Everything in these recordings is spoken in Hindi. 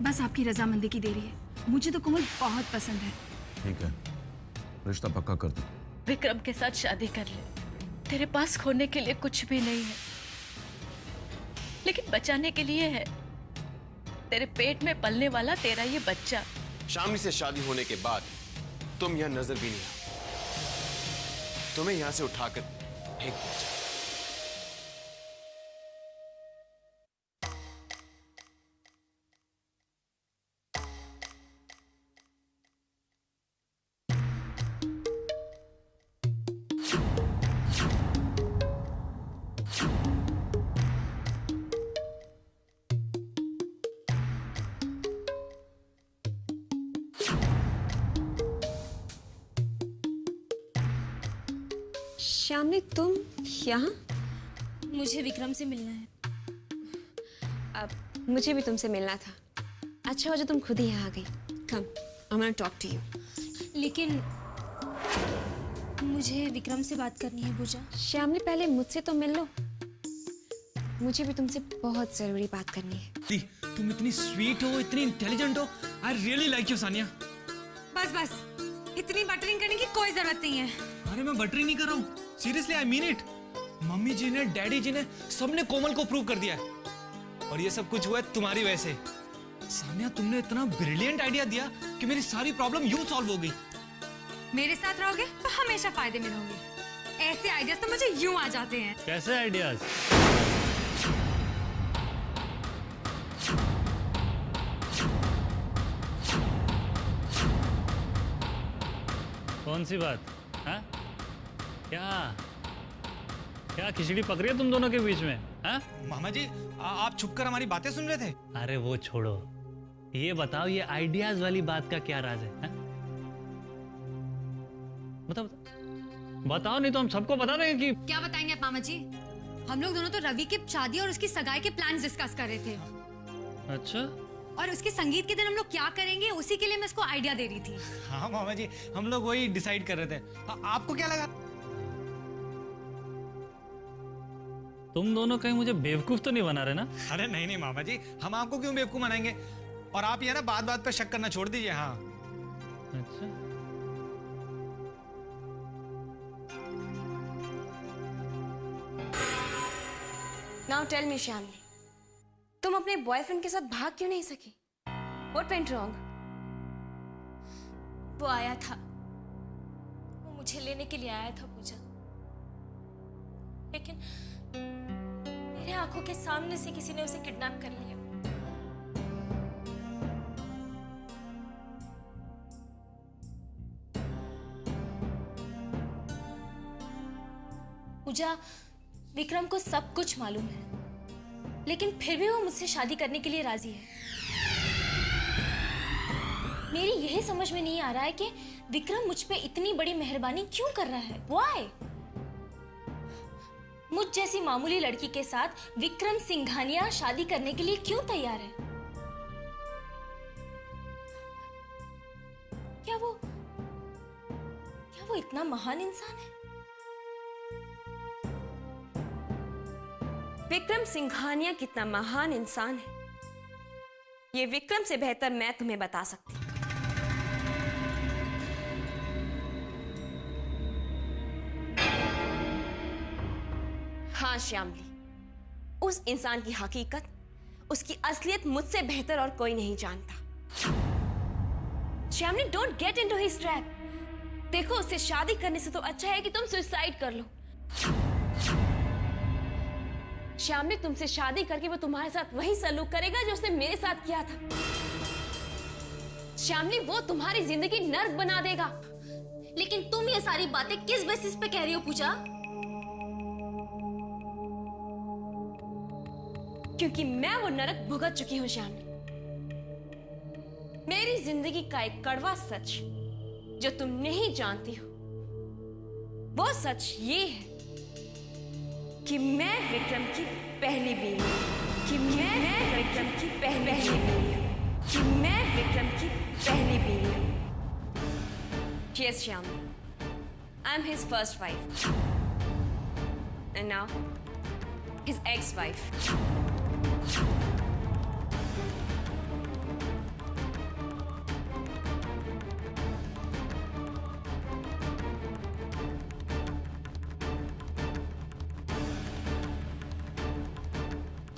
बस आपकी रजामंदी की देरी है। मुझे तो कोमल बहुत पसंद है। ठीक है, रिश्ता पक्का कर दो। विक्रम के साथ शादी कर ले। तेरे पास खोने के लिए कुछ भी नहीं है, लेकिन बचाने के लिए है। तेरे पेट में पलने वाला तेरा ये बच्चा। शामली से शादी होने के बाद तुम यहां नजर भी नहीं आए। तुम्हें यहां से उठाकर फेंक दिया जाए। श्यामली, तुम यहाँ? मुझे विक्रम से मिलना है। अब मुझे भी तुमसे मिलना था। अच्छा हो जो तुम खुद ही यहाँ आ गई। Come, I want to talk to you. लेकिन मुझे विक्रम से बात करनी है पूजा। श्यामली, पहले मुझसे तो मिल लो। मुझे भी तुमसे बहुत जरूरी बात करनी है। तुम इतनी स्वीट हो, इतनी इंटेलिजेंट हो। I really like you Sania. बस बस, इतनी बटरिंग करने की कोई जरूरत नहीं है। अरे मैं बटरिंग नहीं कर रहा हूँ, seriously I mean it. Mummy ji ने, डैडी जी ने, सबने कोमल को प्रूव कर दिया है। और ये सब कुछ हुआ है तुम्हारी वजह से। सानिया, तुमने इतना ब्रिलियंट आइडिया दिया कि मेरी सारी प्रॉब्लम यूं सॉल्व हो गई। मेरे साथ रहोगे तो हमेशा फायदे में रहोगे। ऐसे आइडियाज तो मुझे यूं आ जाते हैं। कैसे आइडियाज? कौन सी बात? हाँ? क्या खिचड़ी पक रही है तुम दोनों के बीच में? हाँ? मामा जी, आप छुपकर हमारी बातें सुन रहे थे? अरे वो छोड़ो, ये बताओ, ये आइडियाज वाली बात का क्या राज है? हाँ? बताओ, बताओ, नहीं तो हम सबको बता देंगे कि। क्या बताएंगे आप मामा जी? हम लोग दोनों तो रवि की शादी और उसकी सगाई के प्लान्स डिस्कस कर रहे थे। अच्छा, और उसके संगीत के दिन हम लोग क्या करेंगे, उसी के लिए मैं उसको आइडिया दे रही थी। हाँ मामा जी, हम लोग वही डिसाइड कर रहे थे। आपको क्या लगा? तुम दोनों कहीं मुझे बेवकूफ तो नहीं बना रहे ना? अरे नहीं नहीं मामा जी, हम आपको क्यों बेवकूफ बनाएंगे। और आप ये ना बात बात पे शक करना छोड़ दीजिए। हाँ, अच्छा, नाउ टेल मी श्यामली, तुम अपने बॉयफ्रेंड के साथ भाग क्यों नहीं सकी? What went wrong? वो आया था, वो मुझे लेने के लिए आया था पूजा, लेकिन मेरे आंखों के सामने से किसी ने उसे किडनैप कर लिया। पूजा, विक्रम को सब कुछ मालूम है, लेकिन फिर भी वो मुझसे शादी करने के लिए राजी है। मेरी यही समझ में नहीं आ रहा है कि विक्रम मुझ पे इतनी बड़ी मेहरबानी क्यों कर रहा है। Why? मुझ जैसी मामूली लड़की के साथ विक्रम सिंघानिया शादी करने के लिए क्यों तैयार है? क्या वो इतना महान इंसान है? विक्रम सिंघानिया कितना महान इंसान है, ये विक्रम से बेहतर मैं तुम्हें बता सकती हूं। हाँ श्यामली, उस इंसान की हकीकत, उसकी असलियत मुझसे बेहतर और कोई नहीं जानता। Shyamali, don't get into his trap. देखो, उससे शादी करने से तो अच्छा है कि तुम सुसाइड कर लो। श्यामली, तुमसे शादी करके वो तुम्हारे साथ वही सलूक करेगा जो उसने मेरे साथ किया था। श्यामली, वो तुम्हारी जिंदगी नर्क बना देगा। लेकिन तुम ये सारी बातें किस बेसिस पे कह रही हो पूजा? क्योंकि मैं वो नरक भुगत चुकी हूं श्यामली। मेरी जिंदगी का एक कड़वा सच जो तुम नहीं जानती हो, वो सच ये है कि मैं विक्रम की पहली बीवी हूं। कि मैं विक्रम की पहली बीवी हूं। कि मैं विक्रम की पहली बीवी हूं। Yes, Shyamli. I'm his first wife. And now, his ex-wife.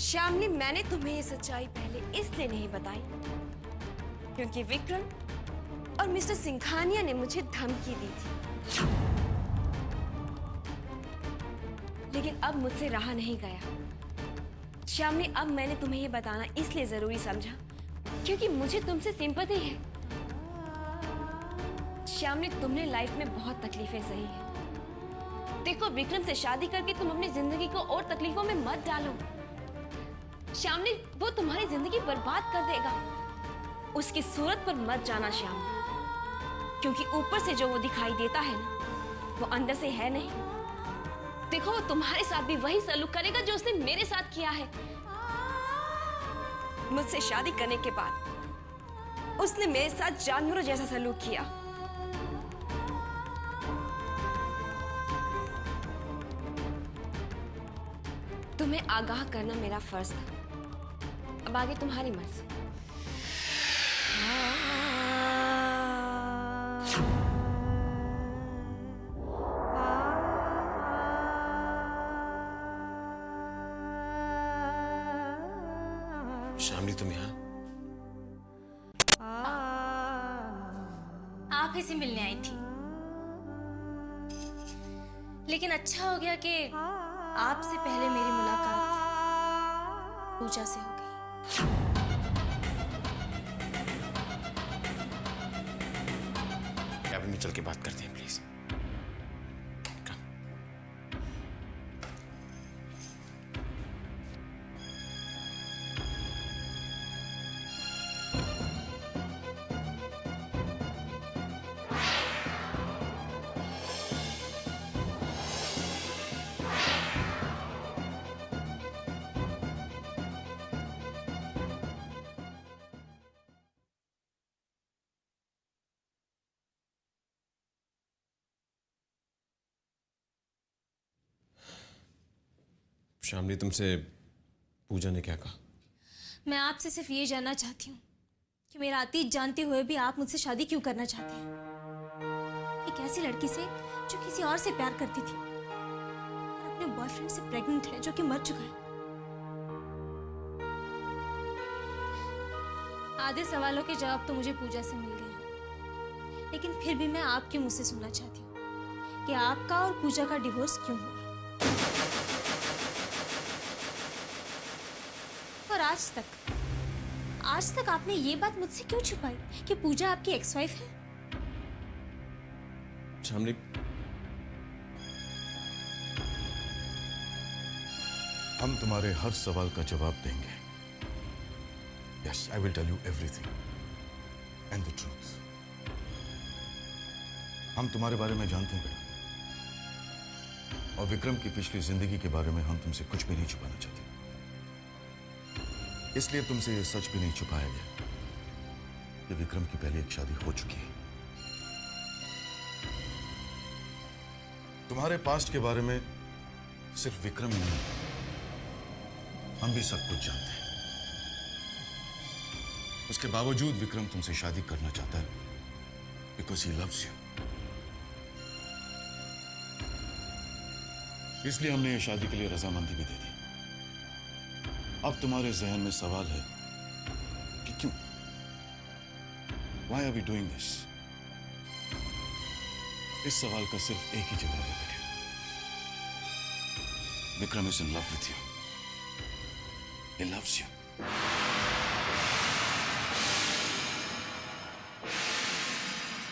श्यामली, मैंने तुम्हें ये सच्चाई पहले इसलिए नहीं बताई क्योंकि विक्रम और मिस्टर सिंघानिया ने मुझे धमकी दी थी। लेकिन अब मुझसे रहा नहीं गया। श्यामली, अब मैंने तुम्हें ये बताना इसलिए जरूरी समझा क्योंकि मुझे तुमसे सिंपैथी है। श्यामली, तुमने लाइफ में बहुत तकलीफें सही है। देखो, विक्रम से शादी करके तुम अपनी जिंदगी को और तकलीफों में मत डालो। श्यामली, वो तुम्हारी जिंदगी बर्बाद कर देगा। उसकी सूरत पर मत जाना श्यामली, क्योंकि ऊपर से जो वो दिखाई देता है ना, वो अंदर से है नहीं। देखो, वो तुम्हारे साथ भी वही सलूक करेगा जो उसने मेरे साथ किया है। मुझसे शादी करने के बाद उसने मेरे साथ जानवरों जैसा सलूक किया। तुम्हें आगाह करना मेरा फर्ज था। अब आगे तुम्हारी मर्जी। श्यामली, तुम यहाँ? आप ही से मिलने आई थी, लेकिन अच्छा हो गया कि आपसे पहले मेरी मुलाकात पूजा से हो गई। कैबिन में चल के बात करते हैं प्लीज। श्यामली, तुमसे पूजा ने क्या कहा? मैं आपसे सिर्फ ये जानना चाहती हूँ कि मेरा अतीत जानते हुए भी आप मुझसे शादी क्यों करना चाहते हैं? एक ऐसी लड़की से जो किसी और से प्यार करती थी और अपने बॉयफ्रेंड से प्रेग्नेंट है जो कि मर चुका है। आधे सवालों के जवाब तो मुझे पूजा से मिल गए हैं, लेकिन फिर भी मैं आपके मुंह से सुनना चाहती हूँ कि आपका और पूजा का डिवोर्स क्यों हुआ। और आज तक आपने ये बात मुझसे क्यों छुपाई कि पूजा आपकी एक्स वाइफ है? श्यामली, हम तुम्हारे हर सवाल का जवाब देंगे। Yes, I will tell you everything and the truth. हम तुम्हारे बारे में जानते हैं बेटा, और विक्रम की पिछली जिंदगी के बारे में हम तुमसे कुछ भी नहीं छुपाना चाहते। इसलिए तुमसे यह सच भी नहीं छुपाया गया कि विक्रम की पहले एक शादी हो चुकी है। तुम्हारे पास्ट के बारे में सिर्फ विक्रम ही नहीं, हम भी सब कुछ जानते हैं। उसके बावजूद विक्रम तुमसे शादी करना चाहता है बिकॉज ही लव्स यू। इसलिए हमने ये शादी के लिए रजामंदी भी दे दी। अब तुम्हारे जहन में सवाल है कि क्यों? Why are we doing this? इस सवाल का सिर्फ एक ही जवाब है बेटे। Vikram is in love with you. He loves you.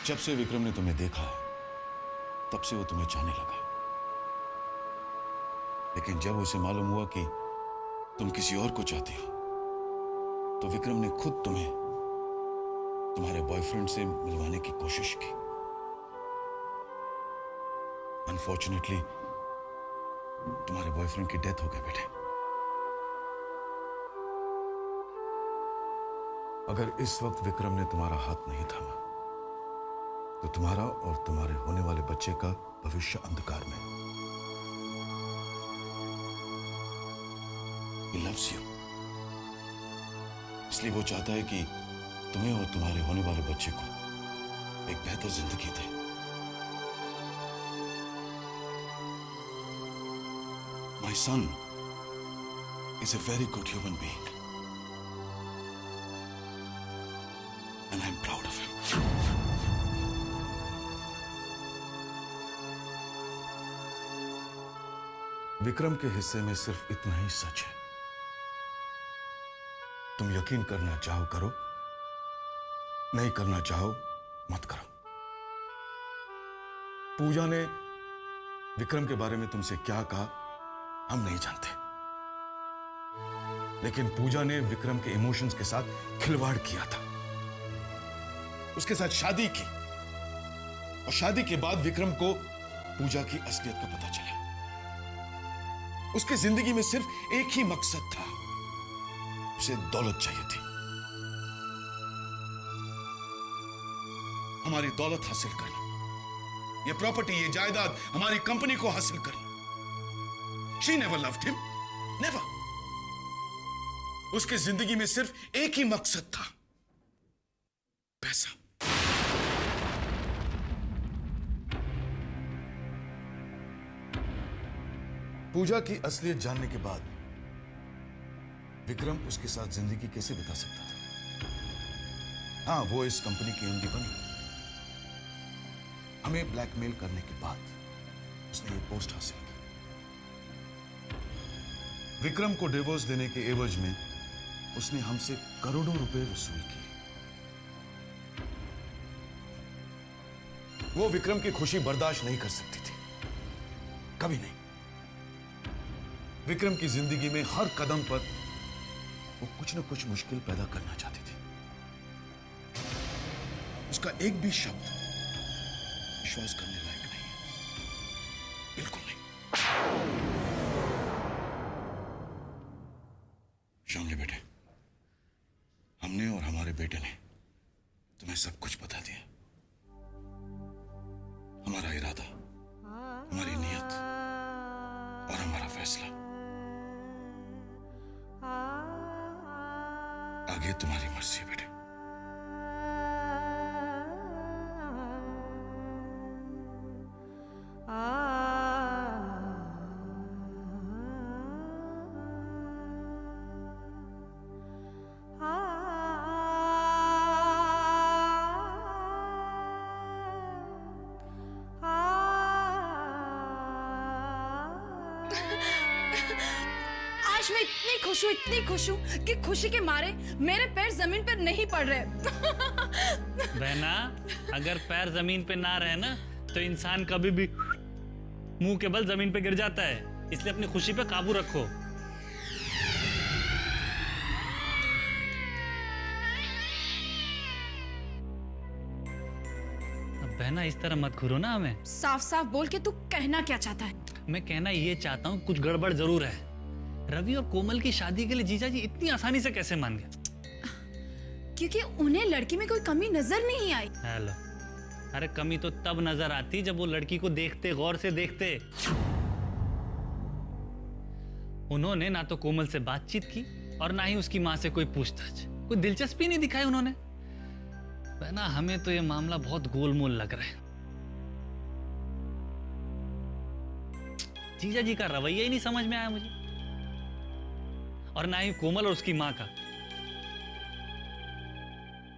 जब से विक्रम ने तुम्हें देखा है, तब से वो तुम्हें चाहने लगा। लेकिन जब उसे मालूम हुआ कि तुम किसी और को चाहती हो, तो विक्रम ने खुद तुम्हें तुम्हारे बॉयफ्रेंड से मिलवाने की कोशिश की। अनफॉर्चुनेटली तुम्हारे बॉयफ्रेंड की डेथ हो गई बेटे। अगर इस वक्त विक्रम ने तुम्हारा हाथ नहीं थामा, तो तुम्हारा और तुम्हारे होने वाले बच्चे का भविष्य अंधकार में। He loves you. इसलिए वो चाहता है कि तुम्हें और तुम्हारे होने वाले बच्चे को एक बेहतर जिंदगी दे। My son is a very good human being. And I'm proud of him. Vikram के हिस्से में सिर्फ इतना ही सच है। तुम यकीन करना चाहो करो, नहीं करना चाहो मत करो। पूजा ने विक्रम के बारे में तुमसे क्या कहा हम नहीं जानते, लेकिन पूजा ने विक्रम के इमोशंस के साथ खिलवाड़ किया था, उसके साथ शादी की, और शादी के बाद विक्रम को पूजा की असलियत का पता चला। उसकी जिंदगी में सिर्फ एक ही मकसद था, उसे दौलत चाहिए थी, हमारी दौलत हासिल करना, ये प्रॉपर्टी, ये जायदाद, हमारी कंपनी को हासिल करना। She never loved him, never. उसकी जिंदगी में सिर्फ एक ही मकसद था, पैसा। पूजा की असलियत जानने के बाद विक्रम उसके साथ जिंदगी कैसे बिता सकता था? हाँ, वो इस कंपनी की एमडी बनी। हमें ब्लैकमेल करने के बाद उसने ये पोस्ट हासिल की। विक्रम को डिवोर्स देने के एवज में उसने हमसे करोड़ों रुपए वसूल किए। वो विक्रम की खुशी बर्दाश्त नहीं कर सकती थी, कभी नहीं। विक्रम की जिंदगी में हर कदम पर वो कुछ न कुछ मुश्किल पैदा करना चाहती थी। उसका एक भी शब्द विश्वास करने लायक नहीं है, बिल्कुल नहीं। शामली बेटे, हमने और हमारे बेटे ने तुम्हें सब कुछ बता दिया। हमारा इरादा, हमारी नीयत और हमारा फैसला। आगे तुम्हारी मर्जी है बेटे। आज मैं इतनी खुश हूँ कि खुशी के मारे मेरे पैर जमीन पर नहीं पड़ रहे। बहना, अगर पैर जमीन पे ना रहे ना तो इंसान कभी भी मुंह के बल जमीन पे गिर जाता है, इसलिए अपनी खुशी पे काबू रखो। अब बहना इस तरह मत घूरो ना हमें। साफ साफ बोल के तू कहना क्या चाहता है? मैं कहना ये चाहता हूँ कुछ गड़बड़ जरूर है। रवि और कोमल की शादी के लिए जीजा जी इतनी आसानी से कैसे मान गए? क्योंकि उन्हें लड़की में कोई कमी नजर नहीं आई। हेलो, अरे कमी तो तब नजर आती जब वो लड़की को देखते, गौर से देखते। उन्होंने ना तो कोमल से बातचीत की और ना ही उसकी मां से कोई पूछताछ, कोई दिलचस्पी नहीं दिखाई उन्होंने। ना हमें तो ये मामला बहुत गोलमोल लग रहा है। जीजा जी का रवैया ही नहीं समझ में आया मुझे, और ना ही कोमल और उसकी मां का।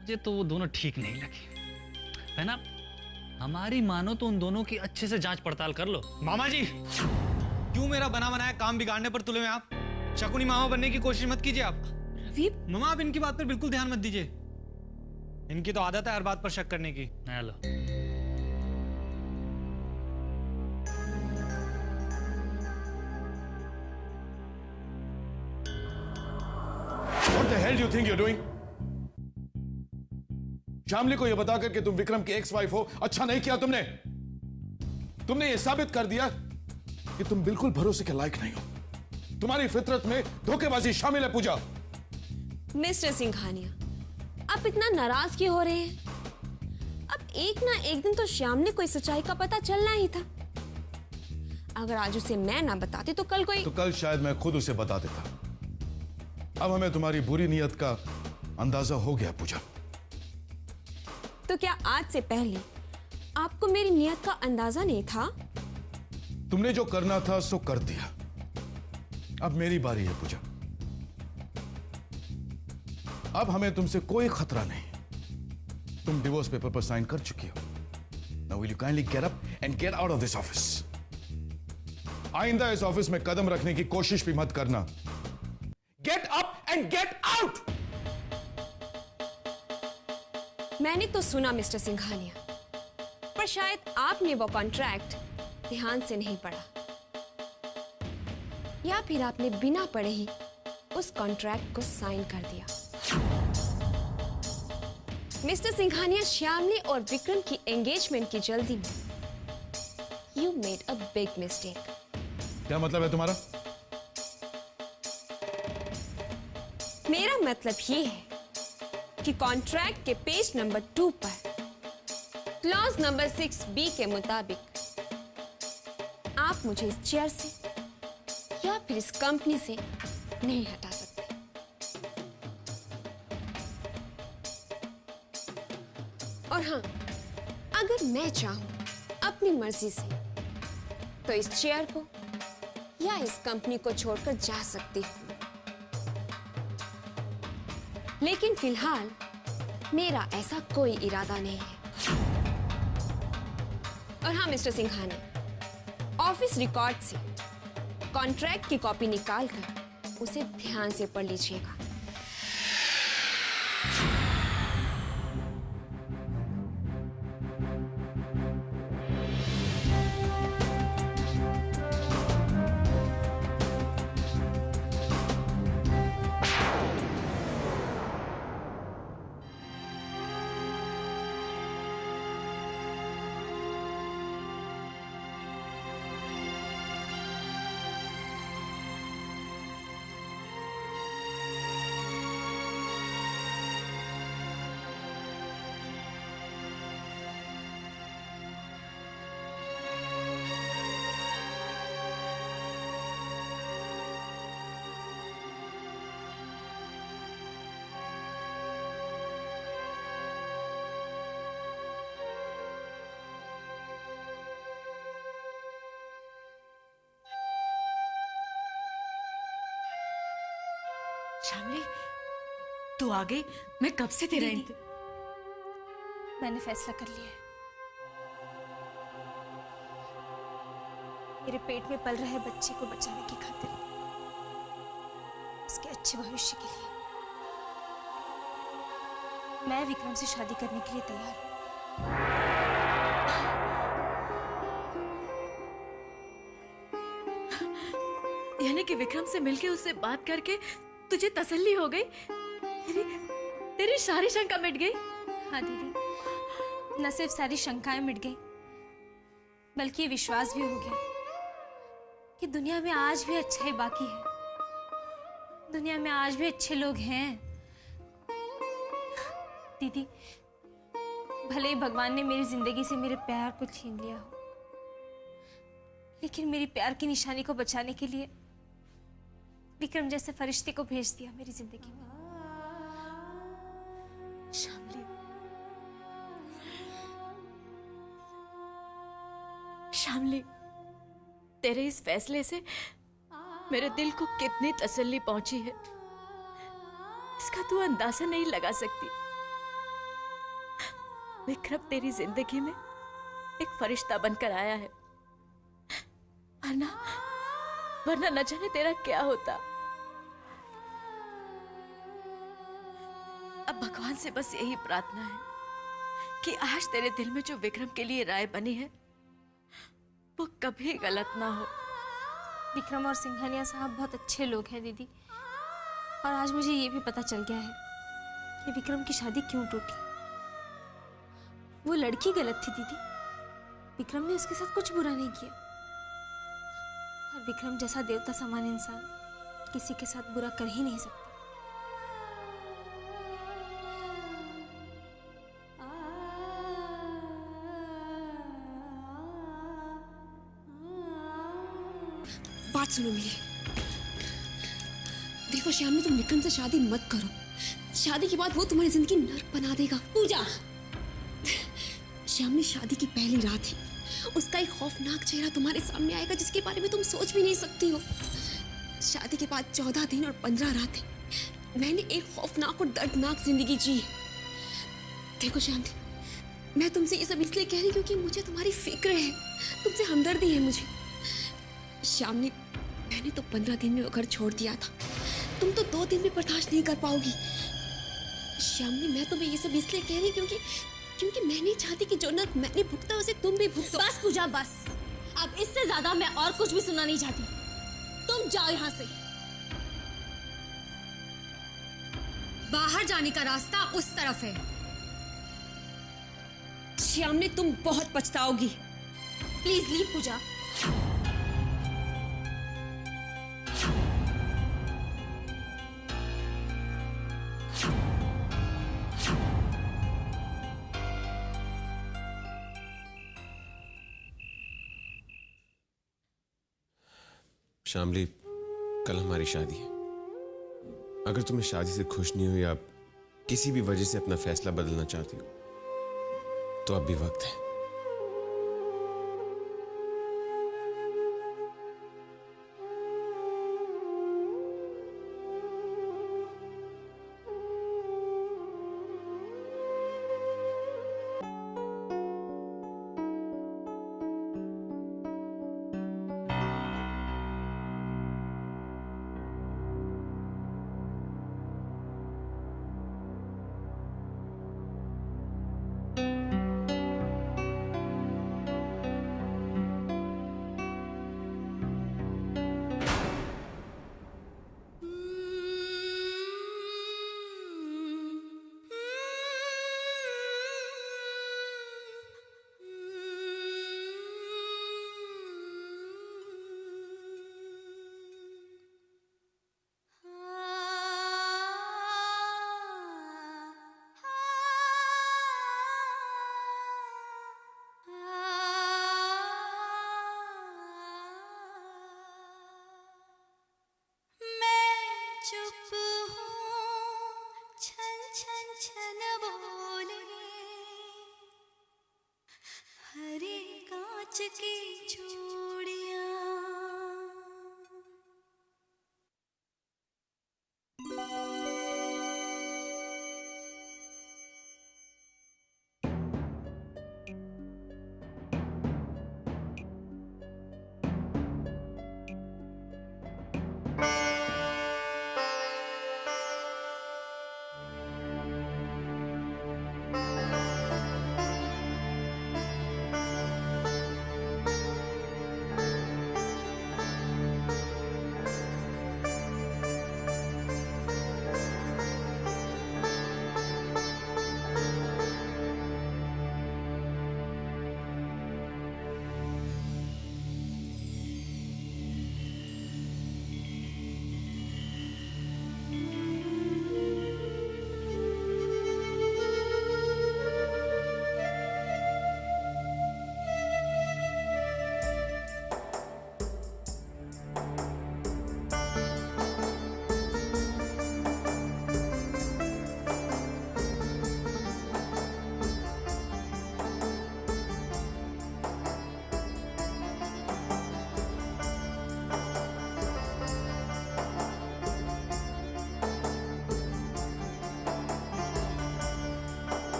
मुझे तो वो दोनों ठीक नहीं लगे। है ना, हमारी मानो तो उन दोनों की अच्छे से जांच पड़ताल कर लो। मामा जी, क्यों मेरा बना बनाया काम बिगाड़ने पर तुले हुए आप? शकुनी मामा बनने की कोशिश मत कीजिए आप। रवि, मामा आप इनकी बात पर बिल्कुल ध्यान मत दीजिए। इनकी तो आदत है हर बात पर शक करने की। Hello, What the hell do you think you're doing? Shamli को यह बताकर कि तुम विक्रम की एक्स वाइफ हो, अच्छा नहीं किया तुमने। तुमने यह साबित कर दिया कि तुम बिल्कुल भरोसे के लायक नहीं हो। तुम्हारी फितरत में धोखेबाजी शामिल है पूजा। मिस्टर सिंघानिया, आप इतना नाराज क्यों हो रहे हैं? अब एक ना एक दिन तो श्याम ने कोई सच्चाई का पता चलना ही था। अगर आज उसे मैं ना बताती तो कल कोई। तो कल शायद मैं खुद उसे बता देता। अब हमें तुम्हारी बुरी नीयत का अंदाजा हो गया पूजा। तो क्या आज से पहले आपको मेरी नीयत का अंदाजा नहीं था? तुमने जो करना था सो कर दिया। अब मेरी बारी है पूजा। अब हमें तुमसे कोई खतरा नहीं। तुम डिवोर्स पेपर पर साइन कर चुकी हो। Now will you kindly get up and get out of this office. आइंदा इस ऑफिस में कदम रखने की कोशिश भी मत करना। Get up and get out. मैंने तो सुना मिस्टर सिंघानिया, पर शायद आपने वो कॉन्ट्रैक्ट ध्यान से नहीं पढ़ा, या फिर आपने बिना पढ़े ही उस कॉन्ट्रैक्ट को साइन कर दिया। मिस्टर सिंघानिया, श्यामली और विक्रम की एंगेजमेंट की जल्दी में you made a big mistake. क्या मतलब है तुम्हारा? मेरा मतलब ये है कि कॉन्ट्रैक्ट के पेज नंबर 2 पर क्लॉज नंबर 6B के मुताबिक आप मुझे इस चेयर से या फिर इस कंपनी से नहीं हटा सकते। और हाँ, अगर मैं चाहूं अपनी मर्जी से तो इस चेयर को या इस कंपनी को छोड़कर जा सकती हूं, लेकिन फिलहाल मेरा ऐसा कोई इरादा नहीं है। और हाँ मिस्टर सिंघानिया, ऑफिस रिकॉर्ड से कॉन्ट्रैक्ट की कॉपी निकालकर उसे ध्यान से पढ़ लीजिएगा। श्यामली, तू आ गई? मैं कब से तेरा मैंने फैसला कर लिया है। मेरे पेट में पल रहे बच्चे को बचाने की खातिर, उसके अच्छे भविष्य के लिए मैं विक्रम से शादी करने के लिए तैयार हूं। यानी कि विक्रम से मिलके उससे बात करके तुझे तसल्ली हो गई? तेरी सारी शंका मिट गई? हाँ दीदी, न सिर्फ सारी शंकाएं मिट गई, बल्कि ये विश्वास भी हो गया कि दुनिया में आज भी अच्छाई बाकी है, दुनिया में आज भी अच्छे लोग हैं। दीदी, भले ही भगवान ने मेरी जिंदगी से मेरे प्यार को छीन लिया हो, लेकिन मेरी प्यार की निशानी को बचाने के लिए विक्रम जैसे फरिश्ते को भेज दिया मेरी जिंदगी में। श्यामली, श्यामली, तेरे इस फैसले से मेरे दिल को कितनी तसल्ली पहुंची है, इसका तू अंदाजा नहीं लगा सकती। विक्रम तेरी जिंदगी में एक फरिश्ता बनकर आया है, वरना न जाने तेरा क्या होता। अब भगवान से बस यही प्रार्थना है कि आज तेरे दिल में जो विक्रम के लिए राय बनी है वो कभी गलत ना हो। विक्रम और सिंघानिया साहब बहुत अच्छे लोग हैं दीदी, और आज मुझे ये भी पता चल गया है कि विक्रम की शादी क्यों टूटी। वो लड़की गलत थी दीदी, विक्रम ने उसके साथ कुछ बुरा नहीं किया, और विक्रम जैसा देवता समान इंसान किसी के साथ बुरा कर ही नहीं सकता। बात सुनो मेरी। देखो श्यामली, तुम विक्रम से शादी मत करो। शादी के बाद वो तुम्हारी जिंदगी नर्क बना देगा। पूजा, श्यामली, शादी की पहली रात है, उसका एक खौफनाक चेहरा तुम्हारे सामने आएगा जिसके बारे में तुम सोच भी नहीं सकती हो। शादी के बाद 14 दिन और 15 रातें मैंने एक खौफनाक और दर्दनाक जिंदगी जी। देखो शांति, मैं तुमसे ये सब इसलिए कह रही हूँ क्योंकि मुझे तुम्हारी फिक्र है, तुमसे हमदर्दी है मुझे। शामली, मैंने तो 15 दिन में वो घर छोड़ दिया था, तुम तो 2 दिन में बर्दाश्त नहीं कर पाओगी। शामली, मैं तुम्हें ये सब इसलिए कह रही हूँ क्योंकि मैं नहीं चाहती कि जो नर्क मैंने भुगता उसे तुम भी भुगतो। बस पूजा बस, अब इससे ज्यादा मैं और कुछ भी सुनना नहीं चाहती। तुम जाओ यहाँ से। बाहर जाने का रास्ता उस तरफ है। श्यामली, तुम बहुत पछताओगी। प्लीज लीव पूजा। शामली, कल हमारी शादी है। अगर तुम्हें शादी से खुश नहीं हो या किसी भी वजह से अपना फैसला बदलना चाहती हो तो अब भी वक्त है।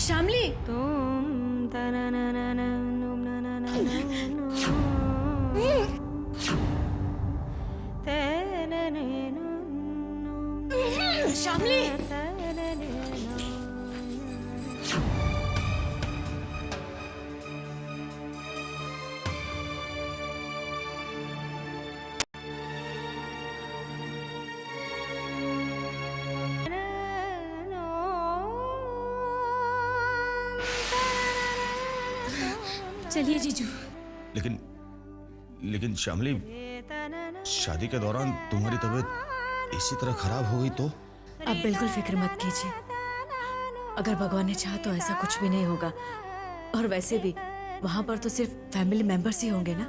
शामली, शामली, चलिए जीजू। लेकिन शामली, शादी के दौरान तुम्हारी तबीयत इसी तरह खराब हो गई तो? अब बिल्कुल फिक्र मत कीजिए, अगर भगवान ने चाहा तो ऐसा कुछ भी नहीं होगा। और वैसे भी वहां पर तो सिर्फ फैमिली मेंबर्स ही होंगे ना।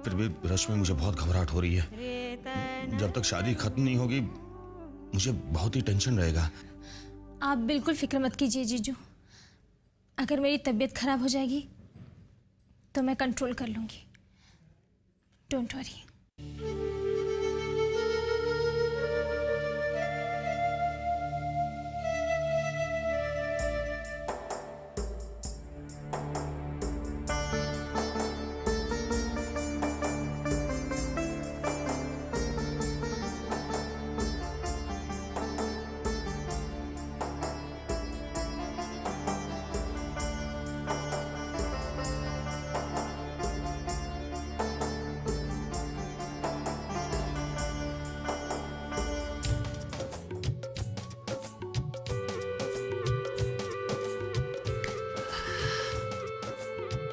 फिर भी रश्मि मुझे बहुत घबराहट हो रही है। जब तक शादी खत्म नहीं होगी मुझे बहुत ही टेंशन रहेगा। आप बिल्कुल फिक्र मत कीजिए जीजू। अगर मेरी तबीयत खराब हो जाएगी तो मैं कंट्रोल कर लूंगी। Don't worry.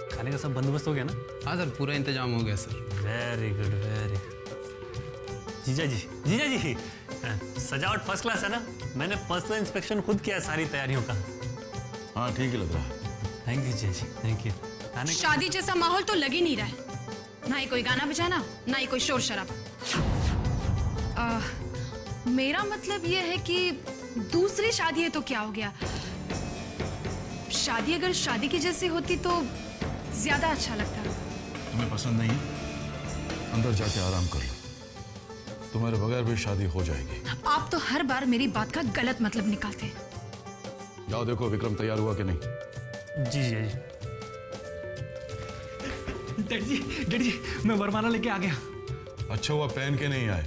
खाने का सब बंदोबस्त हो गया ना? हाँ सर, पूरा इंतजाम हो गया सर। वेरी गुड, वेरी जीजा जी सजावट फर्स्ट क्लास है ना? मैंने पर्सनल इंस्पेक्शन खुद किया है सारी तैयारियों का। हाँ ठीक ही लग रहा है। थैंक यू जीजा जी, थैंक यू। शादी जैसा माहौल तो लग ही नहीं रहा है, ना ही कोई गाना बजाना, ना ही कोई शोर शराबा। मेरा मतलब यह है कि दूसरी शादी है तो क्या हो गया, शादी अगर शादी की जैसी होती तो ज्यादा अच्छा लगता। तुम्हें पसंद नहीं है? अंदर जाके आराम कर लो, तुम्हारे बगैर भी शादी हो जाएगी। आप तो हर बार मेरी बात का गलत मतलब निकालते हैं। जाओ देखो विक्रम तैयार हुआ कि नहीं। जी जी जी। डैडी जी मैं वरमाला लेके आ गया। अच्छा हुआ पहन के नहीं आए।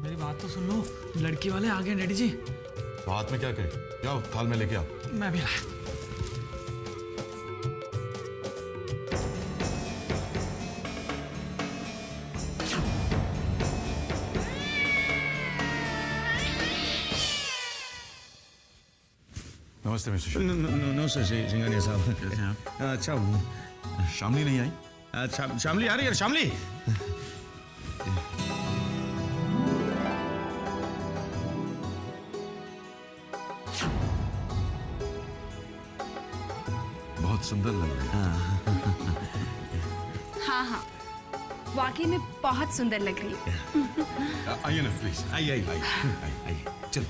मेरी बात तो सुन लो, लड़की वाले आ गए डैडी जी। तो हाथ में क्या करें, जाओ थाल में लेके आओ। मैं भी लाया। नमस्ते मिस्टर नमस्ते सिंघानिया साहब, कैसे हैं आप? अच्छा हूँ। शामली नहीं आई? शामली आ रही है? शामली बहुत सुंदर लग रही है। हाँ हाँ, वाकई में बहुत सुंदर लग रही है। आइए ना प्लीज। आइए आइए आइए चल।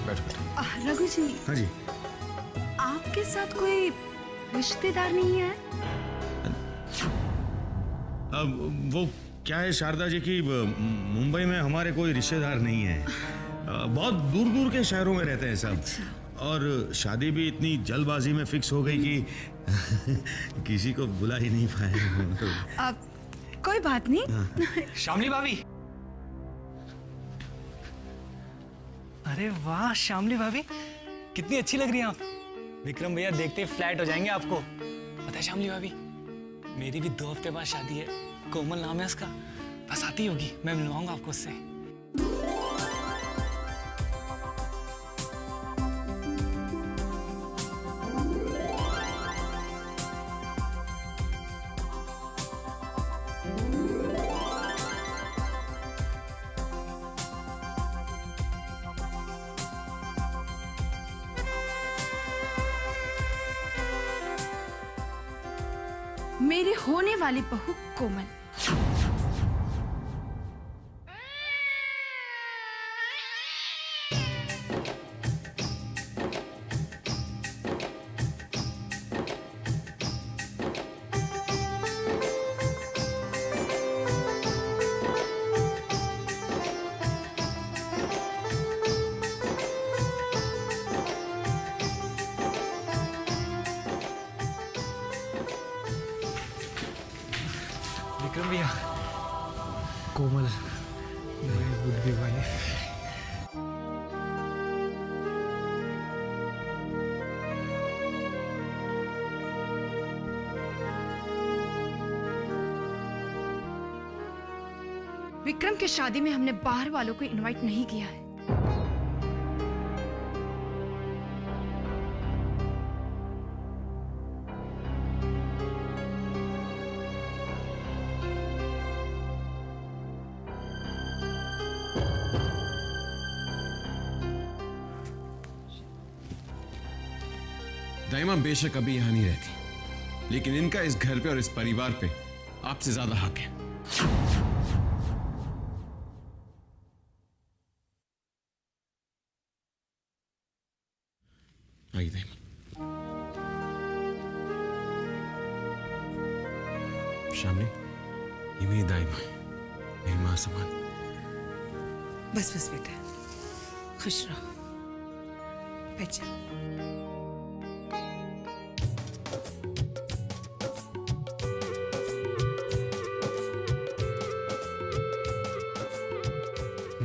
बैठो बैठो। रघु जी, हाँ जी। आपके साथ कोई रिश्तेदार नहीं है? अब वो क्या है शारदा जी की मुंबई में हमारे कोई रिश्तेदार नहीं है। बहुत दूर दूर के शहरों में रहते हैं सब। और शादी भी इतनी जल्दबाजी में फिक्स हो गई कि किसी को बुला ही नहीं पाए। अब कोई बात नहीं। शामली भाभी। अरे वाह शामली भाभी, कितनी अच्छी लग रही हैं आप। विक्रम भैया देखते ही फ्लैट हो जाएंगे आपको। पता है शामली भाभी, मेरी भी 2 हफ्ते बाद शादी है। कोमल नाम है उसका, बस आती होगी, मैं मिलवाऊंगा आपको उससे। मेरी होने वाली बहू कोमल। विक्रम भैया, कोमल वुड बी वाइफ। विक्रम की शादी में हमने बाहर वालों को इनवाइट नहीं किया है। दाइमा बेशक अभी यहाँ नहीं रहती, लेकिन इनका इस घर पे और इस परिवार पे आपसे ज्यादा हक है। आइए दाइमा। शामली, ये मेरी दाइमा है, मेरी मां समान। बस बस बेटा, खुश रहो। बैठ जा।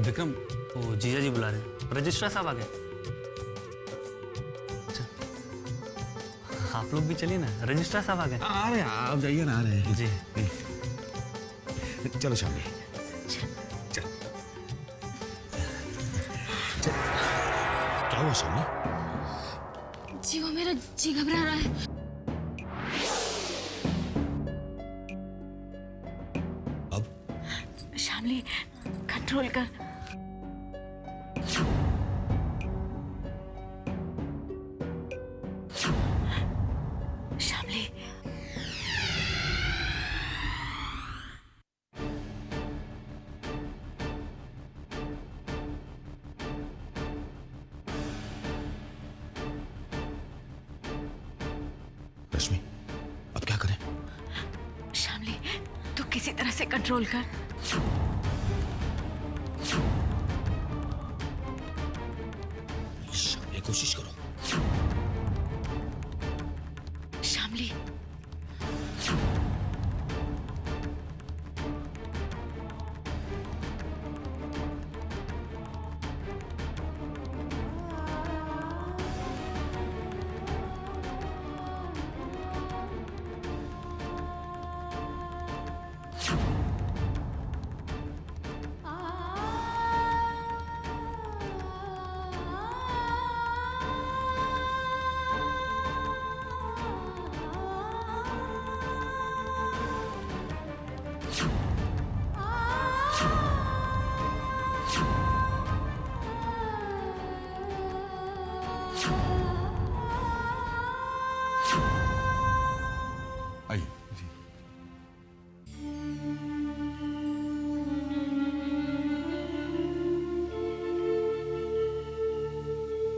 विक्रम, वो जीजा जी बुला रहे हैं। रजिस्ट्रार साहब आ गए। अच्छा, आप लोग भी चलिए ना, रजिस्ट्रार साहब आ गए। आ रहे हैं, आप जाइए ना, आ रहे हैं। जी। चलो शामली, चल। क्या हुआ शामली? जी वो मेरा जी घबरा रहा है। अब शामली, कंट्रोल कर। शामली, रश्मि, अब क्या करें? शामली, तू किसी तरह से कंट्रोल कर। शामली, कोशिश करो। शामली, आइए।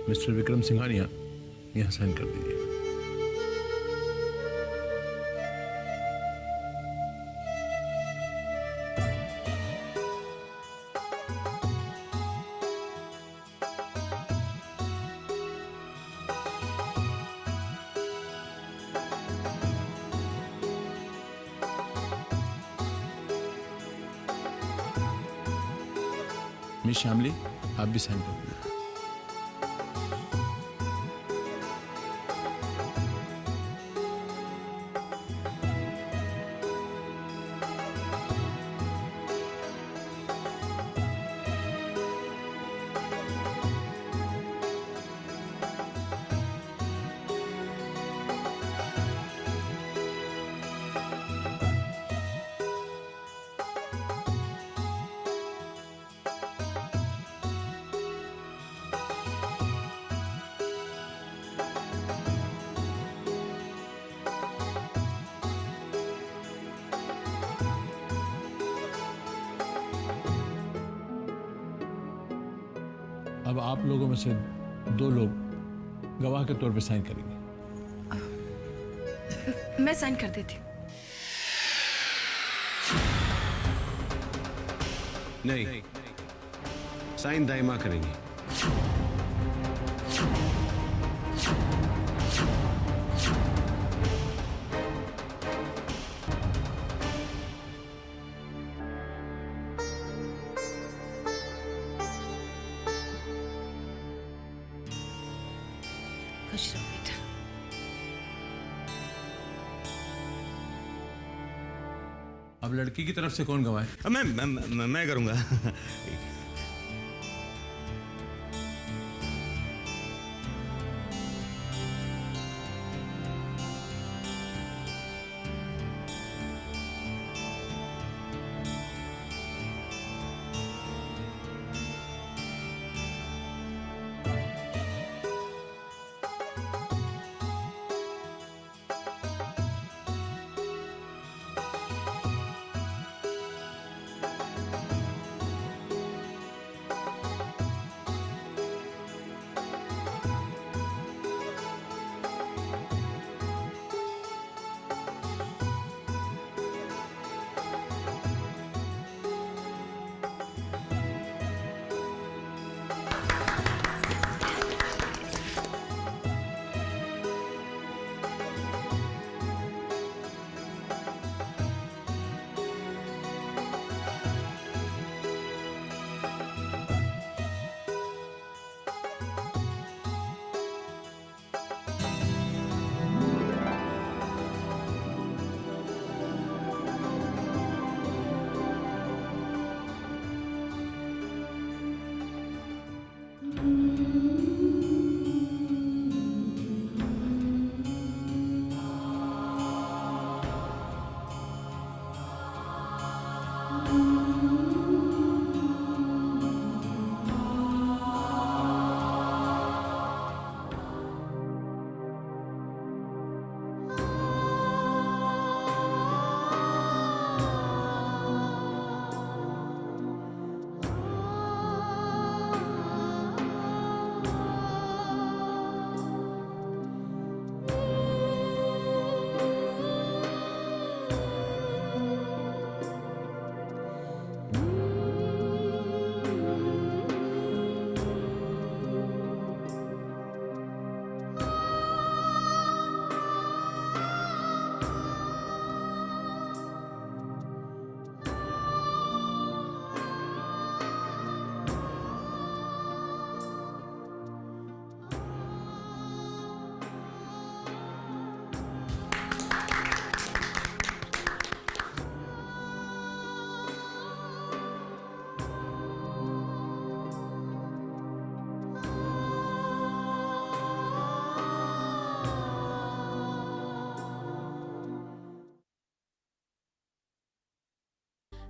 मिस्टर विक्रम सिंघानिया, यहाँ साइन कर दीजिए। मिस शामली, आप भी साइन कर दीजिए। अब आप लोगों में से 2 लोग गवाह के तौर पे साइन करेंगे। मैं साइन कर देती हूँ। नहीं, साइन दाइमा करेंगे। खुश रहो बेटा। अब लड़की की तरफ से कौन गवाह है? मैं करूंगा।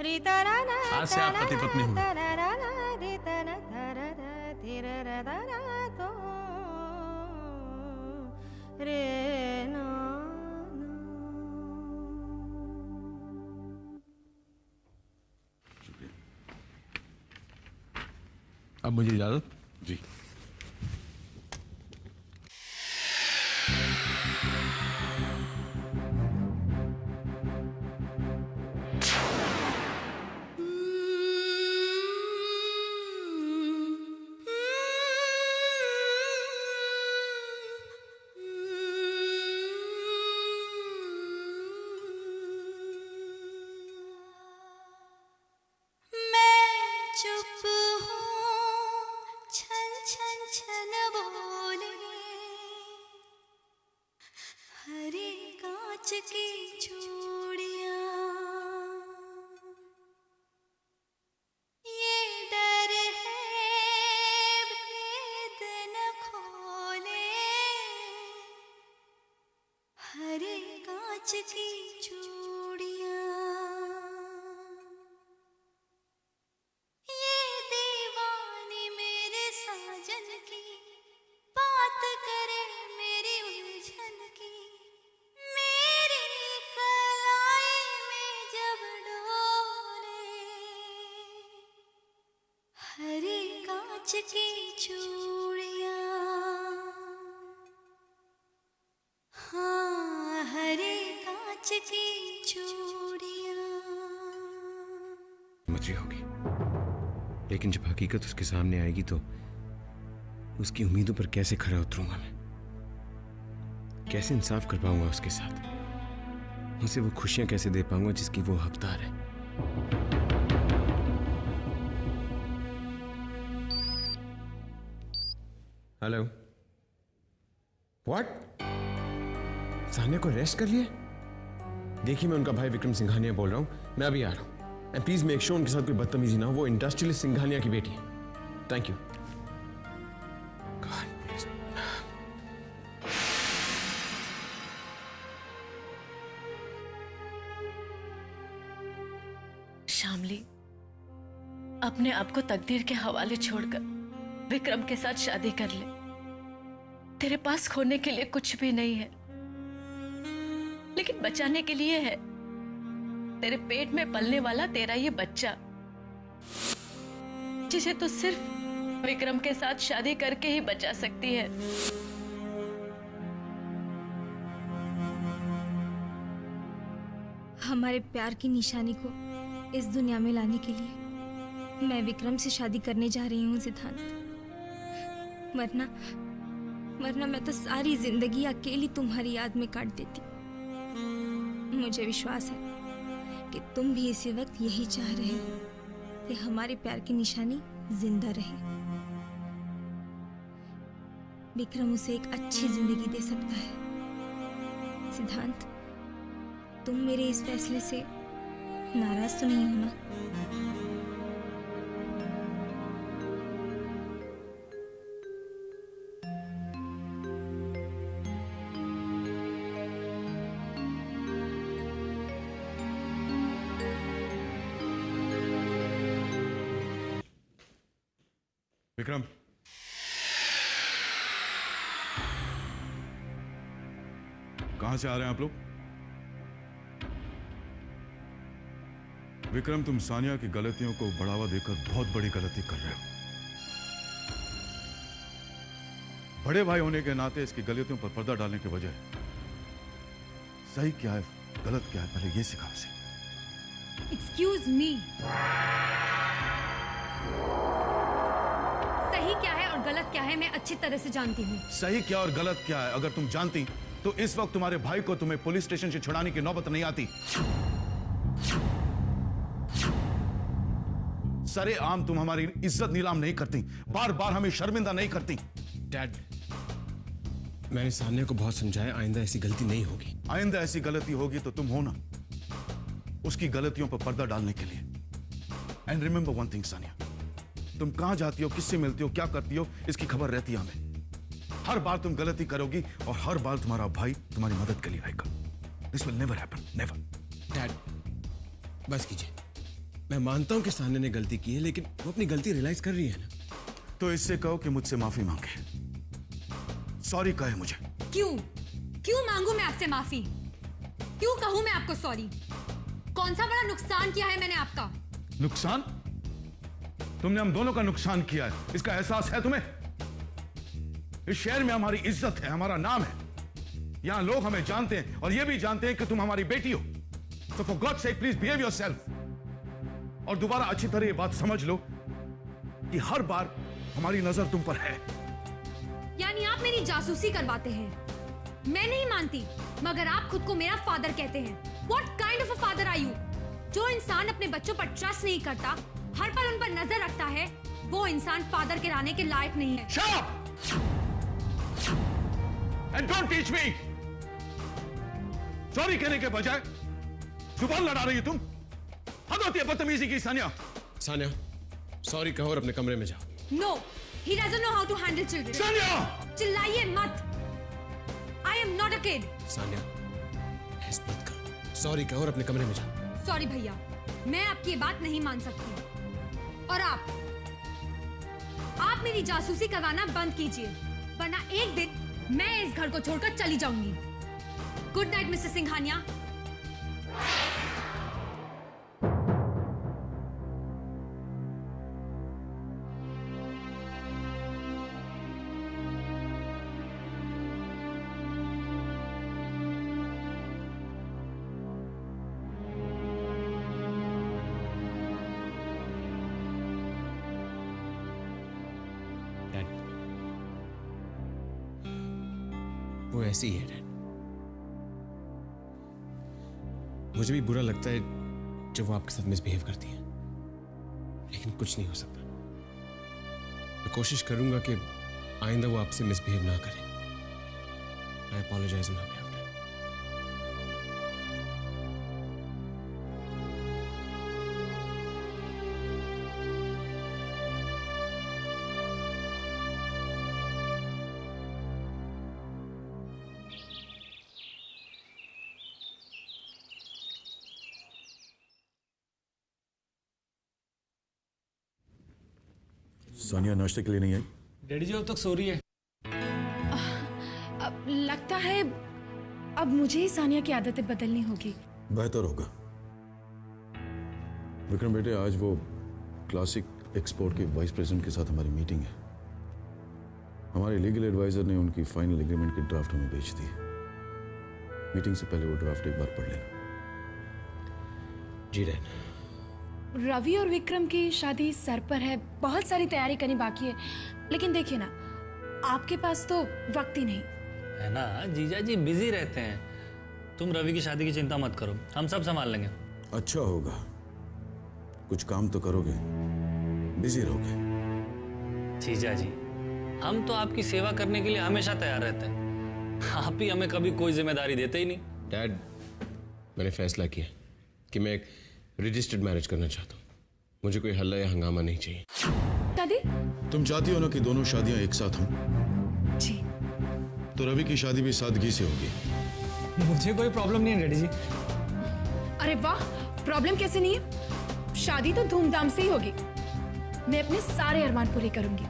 आज से आप पति पत्नी हुए। अब मुझे इजाजत। जी। चुप हूँ छन छन छन बोले हरे कांच की चूड़ियां ये डर है भेद न खोले हरे कांच की चूड़ियां की चूड़ियां हाँ हरे कांच की चूड़ियां। समझ रही होगी, लेकिन जब हकीकत उसके सामने आएगी तो उसकी उम्मीदों पर कैसे खरा उतरूंगा मैं? कैसे इंसाफ कर पाऊंगा उसके साथ? उसे वो खुशियां कैसे दे पाऊंगा जिसकी वो हकदार है? Hello, what? सानिया को अरेस्ट कर लिया? देखिए, मैं उनका भाई विक्रम सिंघानिया बोल रहा हूं, मैं अभी आ रहा हूं। एंड प्लीज मेक श्योर उनके साथ कोई बदतमीजी ना हो, वो इंडस्ट्रियलिस्ट सिंघानिया की बेटी है। Thank you. शामली, अपने आप को तकदीर के हवाले छोड़कर विक्रम के साथ शादी कर ले। तेरे पास खोने के लिए कुछ भी नहीं है, लेकिन बचाने के लिए है। तेरे पेट में पलने वाला तेरा ये बच्चा, जिसे तो सिर्फ विक्रम के साथ शादी करके ही बचा सकती है। हमारे प्यार की निशानी को इस दुनिया में लाने के लिए मैं विक्रम से शादी करने जा रही हूँ सिद्धांत। वरना मैं तो सारी जिंदगी अकेली तुम्हारी याद में काट देती। मुझे विश्वास है कि तुम भी इसी वक्त यही चाह रहे हो कि हमारे प्यार की निशानी जिंदा रहे। विक्रम उसे एक अच्छी जिंदगी दे सकता है। सिद्धांत, तुम मेरे इस फैसले से नाराज तो नहीं हो ना? विक्रम, कहां से आ रहे हैं आप लोग? विक्रम, तुम सानिया की गलतियों को बढ़ावा देकर बहुत बड़ी गलती कर रहे हो। बड़े भाई होने के नाते इसकी गलतियों पर पर्दा डालने के बजाय सही क्या है गलत क्या है पहले ये सिखा उसे। एक्सक्यूज मी, सही क्या है और गलत क्या है मैं अच्छी तरह से जानती हूँ। सही क्या और गलत क्या है अगर तुम जानती तो इस वक्त तुम्हारे भाई को तुम्हें पुलिस स्टेशन से छुड़ाने की नौबत नहीं आती। सरे आम तुम हमारी इज्जत नीलाम नहीं करती, बार बार हमें शर्मिंदा नहीं करती। डैड, मैंने सानिया को बहुत समझाया, आइंदा ऐसी गलती नहीं होगी। आइंदा ऐसी गलती होगी तो तुम हो ना उसकी गलतियों पर पर्दा डालने के लिए। And remember one thing Sania, तुम कहां जाती हो, किससे मिलती हो, क्या करती हो, इसकी खबर रहती है हमें। हर बार तुम गलती करोगी और हर बार तुम्हारा भाई तुम्हारी मदद के लिए आएगा। This will never happen, never. Dad, बस कीजिए। मैं मानता हूं कि सान्या ने गलती की है, लेकिन वो अपनी गलती रियलाइज कर रही है ना। तो इससे कहो कि मुझसे माफी मांगे, सॉरी कहे मुझे। क्यों मांगू मैं आपसे माफी? क्यों कहूं मैं आपको सॉरी? कौन सा बड़ा नुकसान किया है मैंने आपका? नुकसान? तुमने हम दोनों का नुकसान किया है, इसका एहसास है तुम्हें? इस शहर में हमारी इज्जत है, हमारा नाम है, यहां लोग हमें जानते हैं और ये भी जानते हैं कि तुम हमारी बेटी हो। तो for God sake please behave yourself. और दोबारा अच्छी तरह ये बात समझ लो कि हर बार हमारी नजर तुम पर है। यानी आप मेरी जासूसी करवाते हैं? मैं नहीं मानती, मगर आप खुद को मेरा फादर कहते हैं। What kind of a father are you? जो इंसान अपने बच्चों पर ट्रस्ट नहीं करता, हर पल उन पर नजर रखता है, वो इंसान फादर कहलाने के लायक नहीं है। Shut up! And don't teach me! Sorry कहने के बजाय जुबान लड़ा रही हो तुम। हद होती है बदतमीजी की सानिया। सान्या, सॉरी कहो और अपने कमरे में जाओ। No, he doesn't know how to handle children. Sania! चिल्लाइए मत। I am not a kid. Sanya, ऐसे मत करो। सॉरी कहो और अपने कमरे में जाओ। सॉरी भैया, मैं आपकी ये बात नहीं मान सकती। और आप मेरी जासूसी करवाना बंद कीजिए, वरना एक दिन मैं इस घर को छोड़कर चली जाऊंगी। Good night mister Singhania. वो ऐसी ही है डैड। मुझे भी बुरा लगता है जब वो आपके साथ मिसबिहेव करती है, लेकिन कुछ नहीं हो सकता। मैं कोशिश करूंगा कि आइंदा वो आपसे मिसबिहेव ना करे। I apologise on her behalf. Sania नाश्ते के लिए नहीं आई? डैडी जी अब तक सो रही है। अब लगता है अब मुझे ही सानिया की आदतें बदलनी होगी। बेहतर होगा। विक्रम बेटे, आज वो क्लासिक एक्सपोर्ट के वाइस प्रेसिडेंट के साथ हमारी मीटिंग है। हमारे लीगल एडवाइजर ने उनकी फाइनल एग्रीमेंट की ड्राफ्ट हमें भेज दी है। मीटिंग से पहले वो ड्राफ्ट एक बार पढ़ लेना। जी डैड। रवि और विक्रम की शादी सर पर है, बहुत सारी तैयारी करनी बाकी है, लेकिन देखिए ना, आपके पास तो वक्त ही नहीं है ना। जीजा जी बिजी रहते हैं। तुम रवि की शादी की चिंता मत करो, हम सब संभाल लेंगे। अच्छा होगा, कुछ काम तो करोगे, बिजी रहोगे। जीजा जी, हम तो आपकी सेवा करने के लिए हमेशा तैयार रहते हैं। आप ही हमें कभी कोई जिम्मेदारी देते ही नहीं। डैड, मैंने फैसला किया कि मैं एक रजिस्टर्ड मैरिज करना चाहता हूँ। मुझे कोई हल्ला या हंगामा नहीं चाहिए। दादी, तुम चाहती हो ना कि दोनों शादियां एक साथ हों? जी। तो रवि की शादी भी सादगी से होगी। मुझे कोई प्रॉब्लम नहीं है डैडी जी। अरे वाह, प्रॉब्लम कैसे नहीं है? शादी तो धूमधाम से ही होगी। मैं अपने सारे अरमान पूरे करूंगी।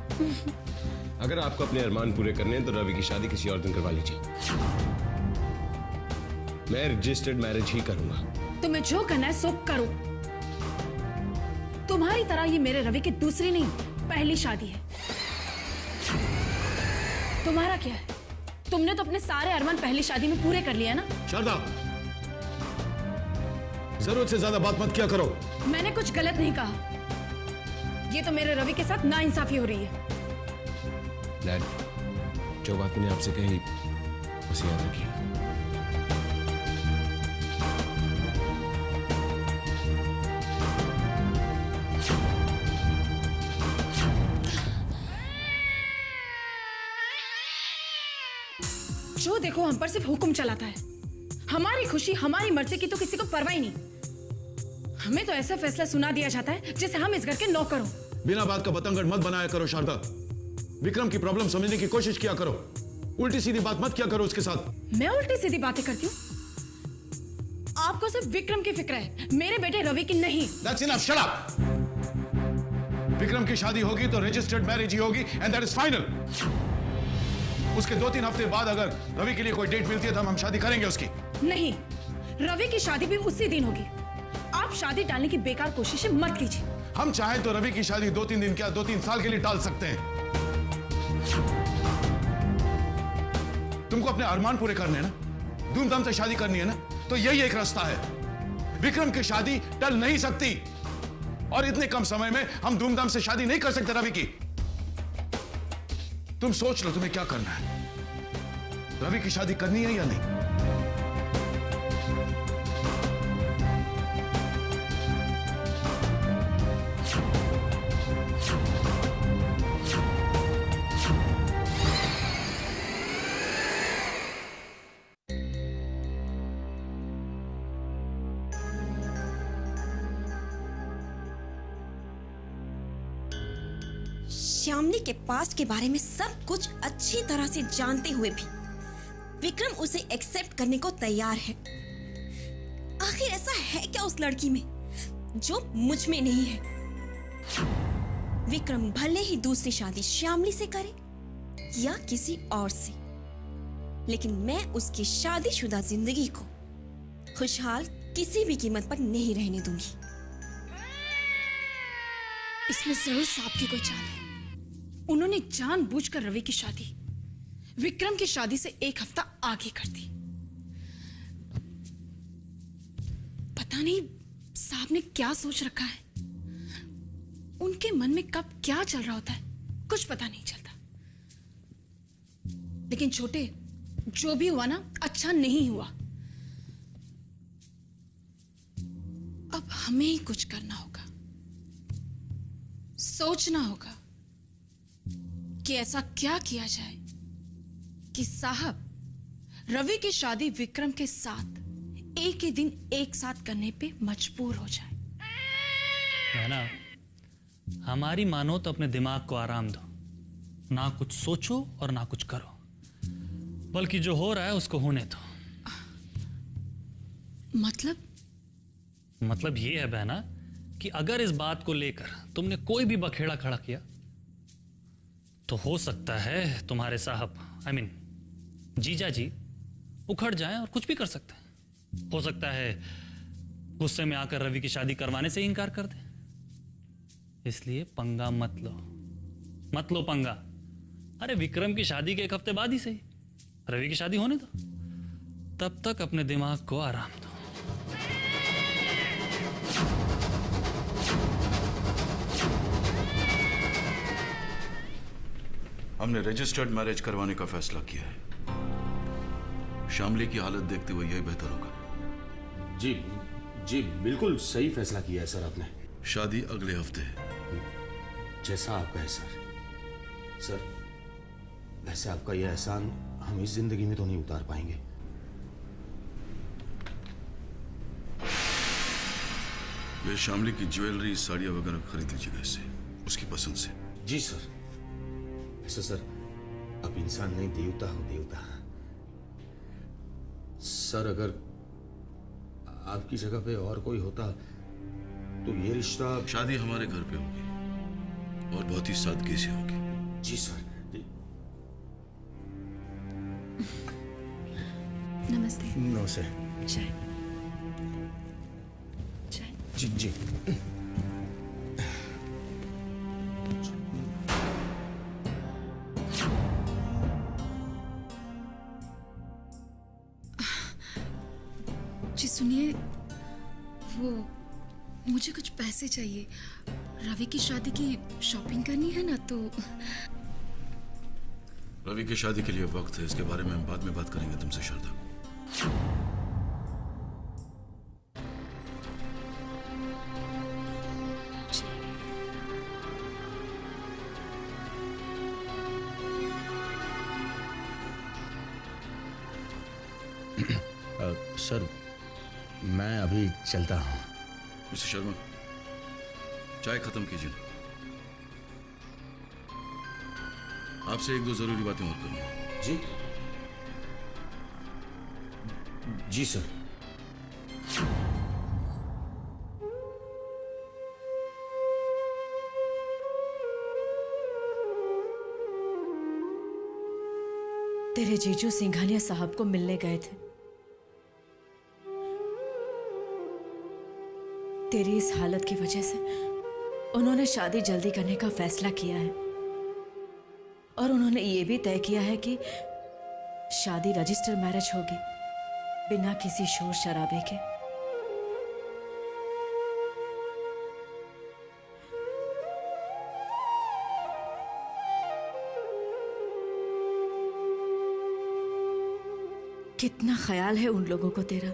अगर आपको अपने अरमान पूरे करने हैं तो रवि की शादी किसी और दिन करवा लीजिए। मैं रजिस्टर्ड मैरिज ही करूंगा। तुम्हें जो करना है सो करो। तुम्हारी तरह ये मेरे रवि की दूसरी नहीं, पहली शादी है। तुम्हारा क्या है? तुमने तो अपने सारे अरमान पहली शादी में पूरे कर लिया ना। शारदा, जरूरत से ज्यादा बात मत किया करो। मैंने कुछ गलत नहीं कहा। ये तो मेरे रवि के साथ नाइंसाफी हो रही है। डैड, जो बात मैंने आपसे कही उसे याद रखिए। जो देखो हम पर सिर्फ हुक्म चलाता है। हमारी खुशी, हमारी मर्जी की तो किसी को परवाह ही नहीं। हमें तो ऐसा फैसला सुना दिया जाता है जैसे हम इस घर के नौकर हो। बिना बात का बतंगड़ मत बनाया करो शारदा। विक्रम की प्रॉब्लम समझने की कोशिश किया करो, उल्टी सीधी बात मत किया करो उसके साथ। मैं उल्टी सीधी बातें करती हूँ? आपको सिर्फ विक्रम की फिक्र है, मेरे बेटे रवि की नहीं। That's enough, shut up! Vikram की शादी होगी तो रजिस्टर्ड मैरिज ही होगी एंड दैट इज फाइनल। उसके 2-3 हफ्ते बाद अगर रवि के लिए कोई डेट मिलती है तो हम शादी करेंगे उसकी। नहीं, रवि की शादी भी उसी दिन होगी। आप शादी टालने की बेकार कोशिशें मत कीजिए। हम चाहें तो रवि की शादी 2-3 दिन क्या 2-3 साल के लिए टाल सकते हैं। तुमको अपने अरमान पूरे करने हैं ना, धूमधाम से शादी करनी है ना, तो यही एक रास्ता है। विक्रम की शादी टल नहीं सकती और इतने कम समय में हम धूमधाम से शादी नहीं कर सकते रवि की। तुम सोच लो तुम्हें क्या करना है, रवि की शादी करनी है या नहीं। श्यामली के पास्ट के बारे में सब कुछ अच्छी तरह से जानते हुए भी विक्रम उसे एक्सेप्ट करने को तैयार है। आखिर ऐसा है क्या उस लड़की में जो मुझ में नहीं है? विक्रम भले ही दूसरी शादी श्यामली से करे या किसी और से, लेकिन मैं उसकी शादीशुदा जिंदगी को खुशहाल किसी भी कीमत पर नहीं रहने दूंगी। इसमें जरूर सांप की कोई चाल है। उन्होंने जानबूझकर रवि की शादी विक्रम की शादी से 1 हफ्ता आगे कर दी। पता नहीं साहब ने क्या सोच रखा है। उनके मन में कब क्या चल रहा होता है कुछ पता नहीं चलता। लेकिन छोटे, जो भी हुआ ना, अच्छा नहीं हुआ। अब हमें ही कुछ करना होगा, सोचना होगा कि ऐसा क्या किया जाए कि साहब रवि की शादी विक्रम के साथ एक ही दिन एक साथ करने पे मजबूर हो जाए। है ना, हमारी मानो तो अपने दिमाग को आराम दो, ना कुछ सोचो और ना कुछ करो, बल्कि जो हो रहा है उसको होने दो। मतलब ये है बहना कि अगर इस बात को लेकर तुमने कोई भी बखेड़ा खड़ा किया तो हो सकता है तुम्हारे साहब जीजा जी उखड़ जाएं और कुछ भी कर सकते हैं। हो सकता है गुस्से में आकर रवि की शादी करवाने से इनकार कर दें। इसलिए पंगा मत लो पंगा। अरे विक्रम की शादी के 1 हफ्ते बाद ही सही रवि की शादी होने दो, तब तक अपने दिमाग को आराम दो। हमने रजिस्टर्ड मैरिज करवाने का फैसला किया है। श्यामली की हालत देखते हुए यही बेहतर होगा। जी बिल्कुल सही फैसला किया है सर आपने। शादी अगले हफ्ते है। जैसा आपका है सर वैसे आपका यह एहसान हम इस जिंदगी में तो नहीं उतार पाएंगे। ये श्यामली की ज्वेलरी, साड़ियां वगैरह खरीद लीजिएगा इससे, उसकी पसंद से। जी सर। ऐसा सर, अब इंसान नहीं देवता हो देवता। सर अगर आपकी जगह पे और कोई होता तो ये रिश्ता। शादी हमारे घर पे होगी और बहुत ही सादगी से होगी। जी सर। नमस्ते। नमस्ते। चाय। जी सुनिए, वो मुझे कुछ पैसे चाहिए। रवि की शादी की शॉपिंग करनी है ना, तो रवि की शादी के लिए वक्त है, इसके बारे में हम बाद में बात करेंगे तुमसे शारदा। सर मैं अभी चलता हूँ। मिस्टर शर्मा, चाय खत्म कीजिए। आपसे एक दो जरूरी बातें और करनी है। जी जी सर। तेरे जीजू सिंघानिया साहब को मिलने गए थे। तेरी इस हालत की वजह से उन्होंने शादी जल्दी करने का फैसला किया है और उन्होंने ये भी तय किया है कि शादी रजिस्टर मैरिज होगी, बिना किसी शोर शराबे के। कितना ख्याल है उन लोगों को तेरा।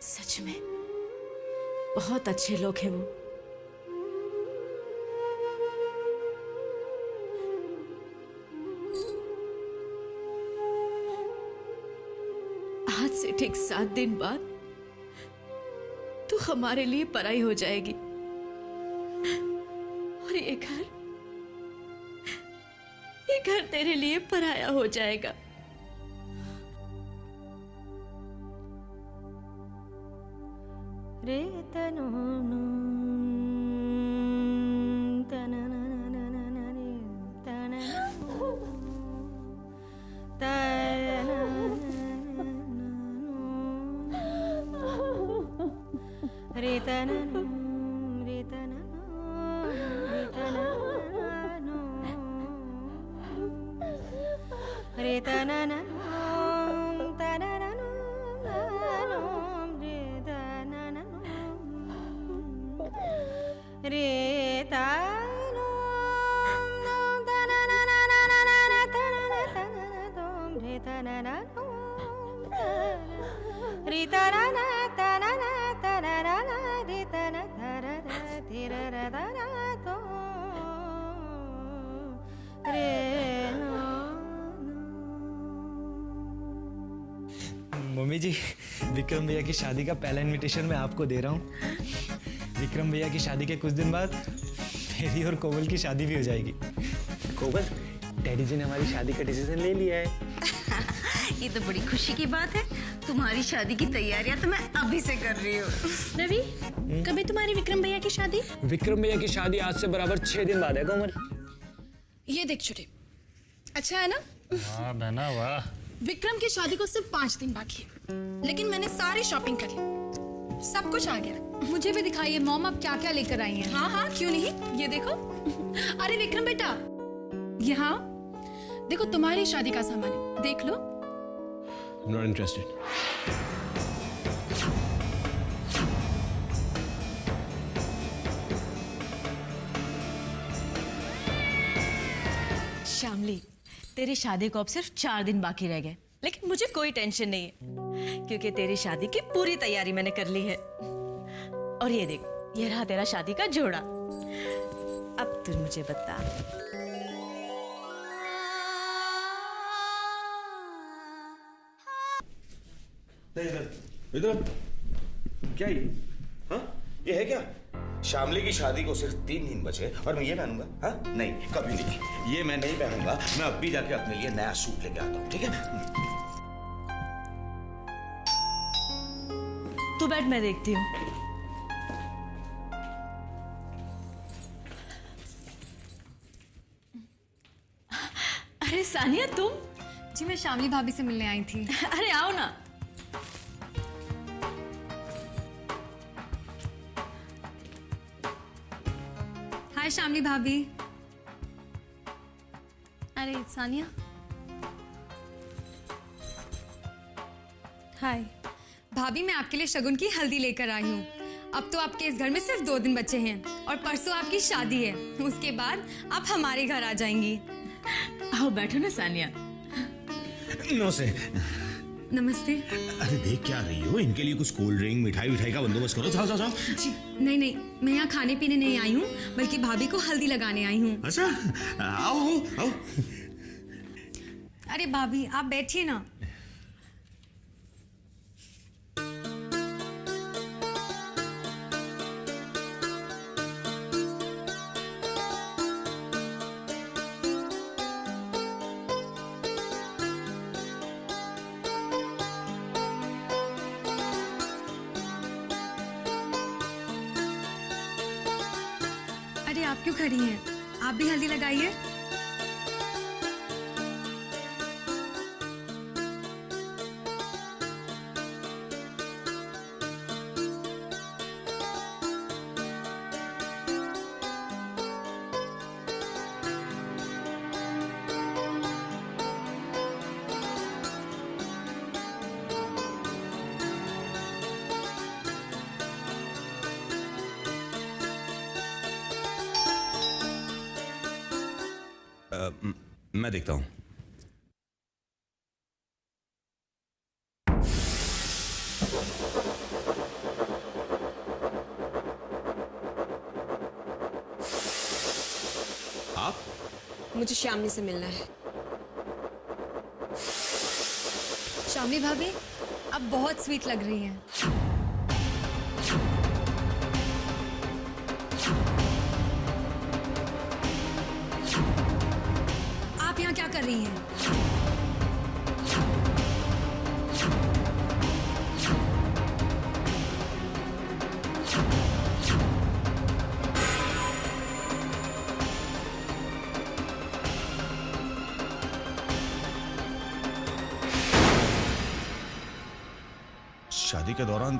सच में बहुत अच्छे लोग हैं वो। आज से ठीक 7 दिन बाद तू हमारे लिए पराई हो जाएगी और ये घर तेरे लिए पराया हो जाएगा। रे तनु मम्मी जी, विक्रम भैया की शादी का पहला इनविटेशन मैं आपको दे रहा हूँ। विक्रम भैया की शादी के कुछ दिन बाद मेरी और कोमल की शादी भी हो जाएगी। कोमल, डैडी जी ने हमारी शादी का डिसीजन ले लिया है। ये तो बड़ी खुशी की बात है। तुम्हारी शादी की तैयारियां तो मैं अभी से कर रही हूँ। रवि, कब है तुम्हारी विक्रम भैया की शादी? विक्रम भैया की शादी आज से बराबर 6 दिन बाद है कोमल। ये देख छोटे, अच्छा है ना? वाह बहना वाह। विक्रम की शादी को सिर्फ 5 दिन बाकी है, लेकिन मैंने सारी शॉपिंग कर ली, सब कुछ आ गया। मुझे भी दिखाइए मॉम, आप क्या क्या लेकर आई हैं। हाँ हाँ, क्यों नहीं, ये देखो। अरे विक्रम बेटा, यहाँ देखो तुम्हारी शादी का सामान है, देख लो। Not interested. श्यामली, तेरी शादी को अब सिर्फ 4 दिन बाकी रह गए, लेकिन मुझे कोई टेंशन नहीं है क्योंकि तेरी शादी की पूरी तैयारी मैंने कर ली है। और ये देख, ये रहा तेरा शादी का जोड़ा। अब तू मुझे बता, इधर क्या हाँ ये है क्या? शामली की शादी को सिर्फ 3 दिन बचे और मैं ये पहनूंगा? हाँ नहीं, कभी नहीं, ये मैं नहीं पहनूंगा। मैं अब भी जाके अपने लिए नया सूट लेके आता हूँ, ठीक है? तू बैठ, मैं देखती हूँ। अरे सानिया, तुम? जी, मैं शामली भाभी से मिलने आई थी। अरे आओ ना। हाय शामली भाभी। अरे सानिया। हाय भाभी, मैं आपके लिए शगुन की हल्दी लेकर आई हूँ। अब तो आपके इस घर में सिर्फ 2 दिन बचे हैं और परसों आपकी शादी है। उसके बाद आप हमारे घर आ जाएंगी। आओ बैठो ना सानिया। नो से। नमस्ते। अरे देख क्या रही हो? इनके लिए कुछ कोल्ड ड्रिंक मिठाई का बंदोबस्त करो। जाओ जाओ जाओ। नहीं नहीं, मैं यहाँ खाने पीने नहीं आई हूँ, बल्कि भाभी को हल्दी लगाने आई हूँ। अच्छा, आओ आओ। अरे भाभी, आप बैठिए ना। आप क्यों खड़ी हैं? आप भी हल्दी लगाइए। मैं देखता हूँ। आप? मुझे श्यामली से मिलना है। श्यामली भाभी, आप बहुत स्वीट लग रही हैं। आप यहाँ क्या कर रही हैं? शादी के दौरान